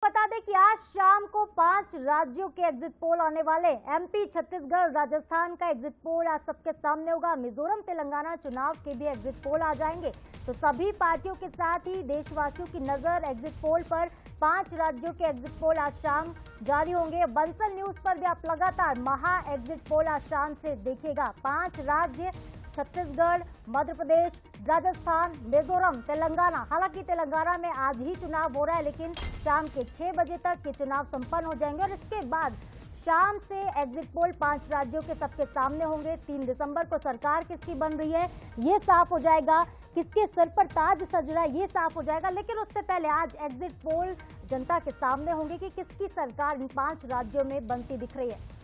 बता दें कि आज शाम को 5 राज्यों के एग्जिट पोल आने वाले। एमपी, छत्तीसगढ़, राजस्थान का एग्जिट पोल आज सबके सामने होगा। मिजोरम, तेलंगाना चुनाव के भी एग्जिट पोल आ जाएंगे। तो सभी पार्टियों के साथ ही देशवासियों की नजर एग्जिट पोल पर। 5 राज्यों के एग्जिट पोल आज शाम जारी होंगे। बंसल न्यूज पर भी आप लगातार महा एग्जिट पोल आज शाम से देखिएगा। 5 राज्य, छत्तीसगढ़, मध्य प्रदेश, राजस्थान, मिजोरम, तेलंगाना। हालांकि तेलंगाना में आज ही चुनाव हो रहा है, लेकिन शाम के 6 बजे तक ये चुनाव संपन्न हो जाएंगे और इसके बाद शाम से एग्जिट पोल 5 राज्यों के सबके सामने होंगे। 3 दिसंबर को सरकार किसकी बन रही है ये साफ हो जाएगा, किसके सर पर ताज सज रहा है ये साफ हो जाएगा। लेकिन उससे पहले आज एग्जिट पोल जनता के सामने होंगे कि किसकी सरकार इन 5 राज्यों में बनती दिख रही है।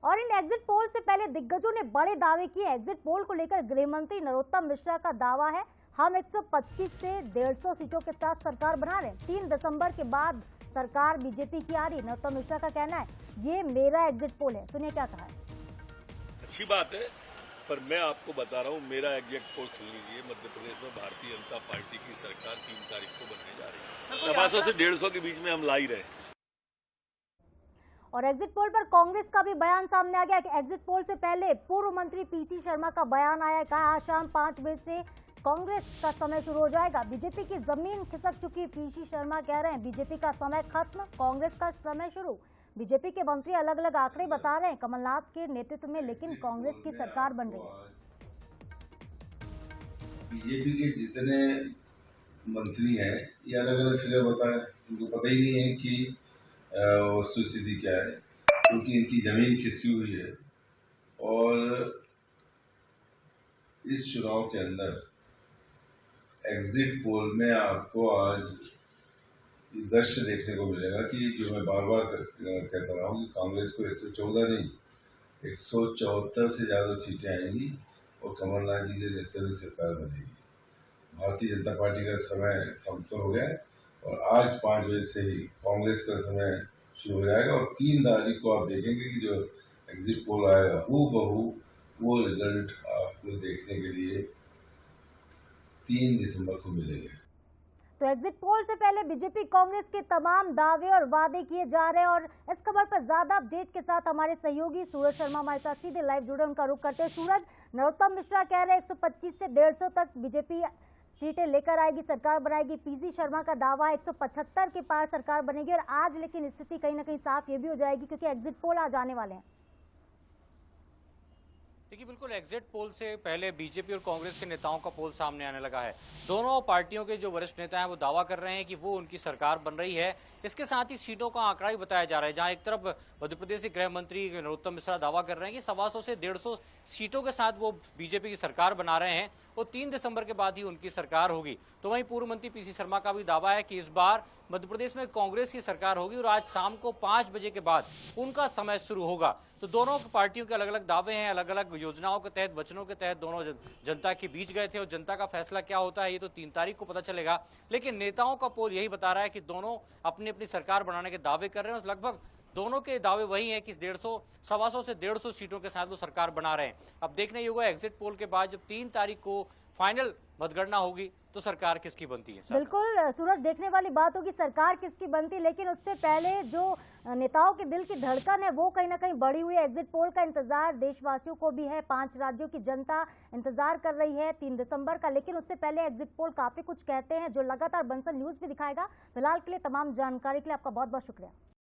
और इन एग्जिट पोल से पहले दिग्गजों ने बड़े दावे किए। एग्जिट पोल को लेकर गृह मंत्री नरोत्तम मिश्रा का दावा है, हम 125 से 150 सीटों के साथ सरकार बना रहे हैं। 3 दिसंबर के बाद सरकार बीजेपी की आ रही। नरोत्तम मिश्रा का कहना है ये मेरा एग्जिट पोल है। सुनिए क्या कहा है। अच्छी बात है, पर मैं आपको बता रहा हूँ मेरा एग्जिट पोल सुन लीजिए। मध्य प्रदेश में भारतीय जनता पार्टी की सरकार 3 तारीख को बनने जा रही है। 125 से 150 के बीच में हम ला ही रहे। और एग्जिट पोल पर कांग्रेस का भी बयान सामने आ गया कि एग्जिट पोल से पहले पूर्व मंत्री पीसी शर्मा का बयान आया। कहा आज शाम 5 बजे से कांग्रेस का समय शुरू हो जाएगा। बीजेपी की जमीन खिसक चुकी। पीसी शर्मा कह रहे हैं बीजेपी का समय खत्म, कांग्रेस का समय शुरू। बीजेपी के मंत्री अलग अलग आंकड़े बता रहे हैं कमलनाथ के नेतृत्व में, लेकिन कांग्रेस की सरकार बन रही है। बीजेपी के जितने मंत्री हैं ये अलग अलग फिगर बताए, उनको पता ही नहीं है कि वस्तुस्थिति क्या है, क्योंकि इनकी जमीन खिसकी हुई है। और इस चुनाव के अंदर एग्जिट पोल में आपको आज दृश्य देखने को मिलेगा कि जो मैं बार बार कहता रहा हूँ कि कांग्रेस को 114 नहीं 174 से ज़्यादा सीटें आएंगी और कमलनाथ जी के नेतृत्व में सरकार बनेगी। भारतीय जनता पार्टी का समय समाप्त हो गया है और आज 5 बजे से ही कांग्रेस का समय शुरू हो जाएगा। और 3 तारीख को आप देखेंगे कि जो एग्जिट पोल आएगा हूबहू वो रिजल्ट आपको देखने के लिए 3 दिसंबर को मिलेगा। तो एग्जिट पोल से पहले बीजेपी कांग्रेस के तमाम दावे और वादे किए जा रहे हैं। और इस खबर पर ज्यादा अपडेट के साथ हमारे सहयोगी सूरज शर्मा हमारे साथ सीधे लाइव जुड़े, उनका रुख करते हैं। सूरज, नरोत्तम मिश्रा कह रहे हैं 125 से 150 तक बीजेपी सीटें लेकर आएगी, सरकार बनाएगी। पीसी शर्मा का दावा 175 के पार सरकार बनेगी। और आज लेकिन स्थिति कहीं ना कहीं साफ ये भी हो जाएगी क्योंकि एग्जिट पोल आज आने वाले हैं। देखिए, बिल्कुल एग्जिट पोल से पहले बीजेपी और कांग्रेस के नेताओं का पोल सामने आने लगा है। दोनों पार्टियों के जो वरिष्ठ नेता हैं वो दावा कर रहे हैं कि वो उनकी सरकार बन रही है। इसके साथ ही सीटों का आंकड़ा भी बताया जा रहा है, जहां एक तरफ मध्य प्रदेश के गृह मंत्री नरोत्तम मिश्रा दावा कर रहे हैं कि 125 से 150 सीटों के साथ वो बीजेपी की सरकार बना रहे हैं और 3 दिसंबर के बाद ही उनकी सरकार होगी। तो वहीं पूर्व मंत्री पीसी शर्मा का भी दावा है कि इस बार मध्य प्रदेश में कांग्रेस की सरकार होगी और आज शाम को 5 बजे के बाद उनका समय शुरू होगा। तो दोनों पार्टियों के अलग अलग दावे हैं, अलग अलग योजनाओं के तहत, वचनों के तहत दोनों जनता के बीच गए थे और जनता का फैसला क्या होता है ये तो 3 तारीख को पता चलेगा। लेकिन नेताओं का पोल यही बता रहा है कि दोनों अपनी अपनी सरकार बनाने के दावे कर रहे हैं और लगभग दोनों के दावे वही है कि 150 से 150 सीटों के साथ वो सरकार बना रहे हैं। अब देखने योग्य एग्जिट पोल के बाद जब 3 तारीख को फाइनल मतगणना होगी तो सरकार किसकी बनती है। बिल्कुल सूरज, देखने वाली बात होगी सरकार किसकी बनती, लेकिन उससे पहले जो नेताओं के दिल की धड़कन है वो कहीं ना कहीं बढ़ी हुई है। एग्जिट पोल का इंतजार देशवासियों को भी है, 5 राज्यों की जनता इंतजार कर रही है 3 दिसंबर का। लेकिन उससे पहले एग्जिट पोल काफी कुछ कहते हैं जो लगातार बंसल न्यूज भी दिखाएगा। फिलहाल के लिए तमाम जानकारी के लिए आपका बहुत बहुत शुक्रिया।